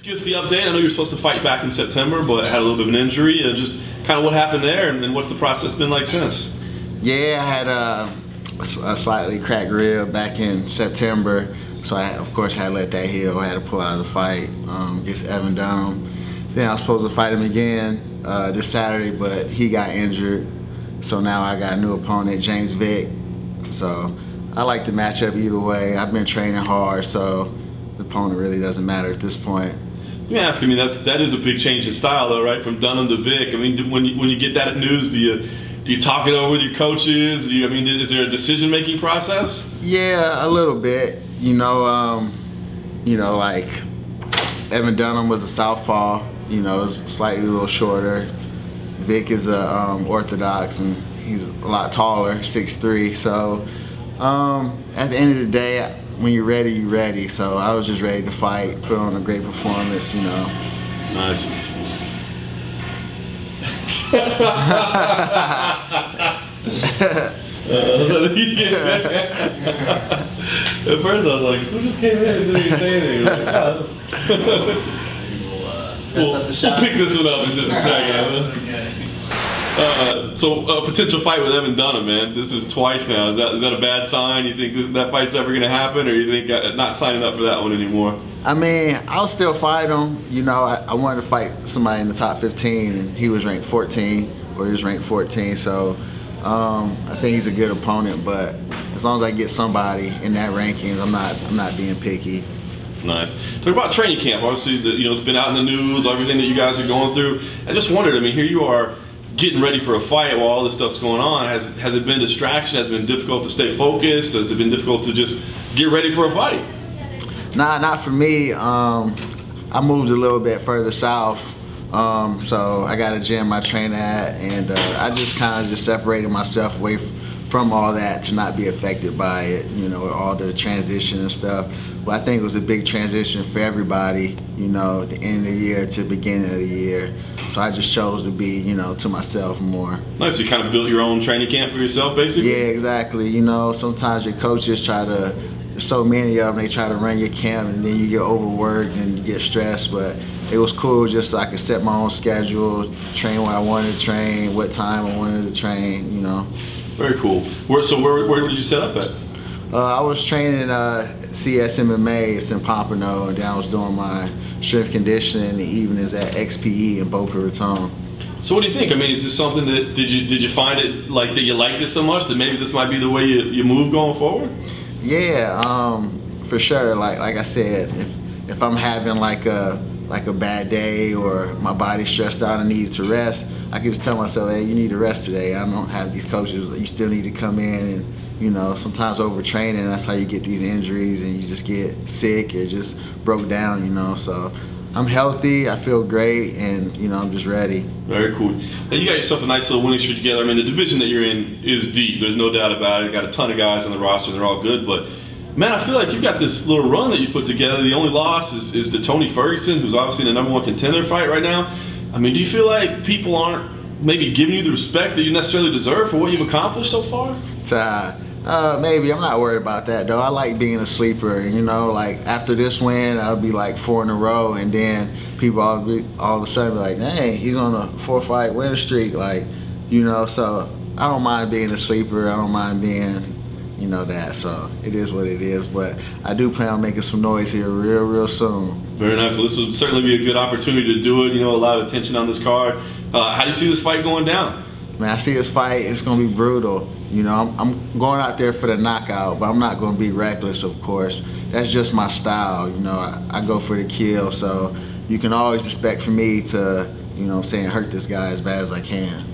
Just give us the update. I know you were supposed to fight back in September, but had a little bit of an injury. Just kind of what happened there, and what's the process been like since? Yeah, I had a slightly cracked rib back in September, so I, of course, had to let that heal. I had to pull out of the fight against Evan Dunham. Then I was supposed to fight him again this Saturday, but he got injured. So now I got a new opponent, James Vick. So I like the matchup either way. I've been training hard, so the opponent really doesn't matter at this point. Let me ask. I mean, that is a big change in style, though, right? From Dunham to Vick. I mean, when you get that news, do you talk it over with your coaches? Is there a decision-making process? Yeah, a little bit. Like Evan Dunham was a southpaw. Is slightly a little shorter. Vick is a orthodox, and he's a lot taller, 6'3". So at the end of the day, when you're ready, you're ready. So I was just ready to fight, put on a great performance. Nice. At first I was like, who just came in and didn't say anything? We'll pick this one up in just a second. So a potential fight with Evan Dunham, man. This is twice now. Is that a bad sign? You think that fight's ever going to happen, or you think not signing up for that one anymore? I mean, I'll still fight him. I wanted to fight somebody in the top 15, and he was ranked 14, or he was ranked 14. So I think he's a good opponent. But as long as I get somebody in that rankings, I'm not being picky. Nice. Talk about training camp. Obviously, it's been out in the news, everything that you guys are going through. I just wondered, I mean, here you are getting ready for a fight while all this stuff's going on. Has it been distraction? Has it been difficult to stay focused? Has it been difficult to just get ready for a fight? Nah, not for me. I moved a little bit further south, so I got a gym I train at, and I just kind of separated myself away from all that to not be affected by it, all the transition and stuff. But I think it was a big transition for everybody, at the end of the year to the beginning of the year. So I just chose to be, to myself more. Nice, you kind of built your own training camp for yourself, basically? Yeah, exactly. Sometimes your coaches so many of them, they try to run your camp, and then you get overworked and you get stressed. But it was cool just so I could set my own schedule, train when I wanted to train, what time I wanted to train, Very cool. Where did you set up at? I was training CS MMA. It's in Pompano, and then I was doing my strength conditioning in the evenings at XPE in Boca Raton. So what do you think? I mean, is this something that did you find it that you like this so much that maybe this might be the way you move going forward? Yeah, for sure. Like I said, if I'm having like a bad day or my body's stressed out and needed to rest, I can just tell myself, hey, you need to rest today. I don't have these coaches. You still need to come in and, sometimes overtraining, that's how you get these injuries and you just get sick or just broke down, So I'm healthy, I feel great, and, I'm just ready. Very cool. And you got yourself a nice little winning streak together. I mean, the division that you're in is deep. There's no doubt about it. You got a ton of guys on the roster, and they're all good, but man, I feel like you've got this little run that you've put together. The only loss is to Tony Ferguson, who's obviously in the #1 contender fight right now. I mean, do you feel like people aren't maybe giving you the respect that you necessarily deserve for what you've accomplished so far? Maybe. I'm not worried about that, though. I like being a sleeper. After this win, I'll be like 4 in a row, and then people all of a sudden be like, hey, he's on a 4-fight win streak. So I don't mind being a sleeper. I don't mind being that, so it is what it is, but I do plan on making some noise here real soon. Very nice. Well, this would certainly be a good opportunity to do it. A lot of attention on this card. How do you see this fight going down? Man, I see this fight, it's going to be brutal. I'm going out there for the knockout, but I'm not going to be reckless, of course. That's just my style. I go for the kill, so you can always expect for me to, hurt this guy as bad as I can.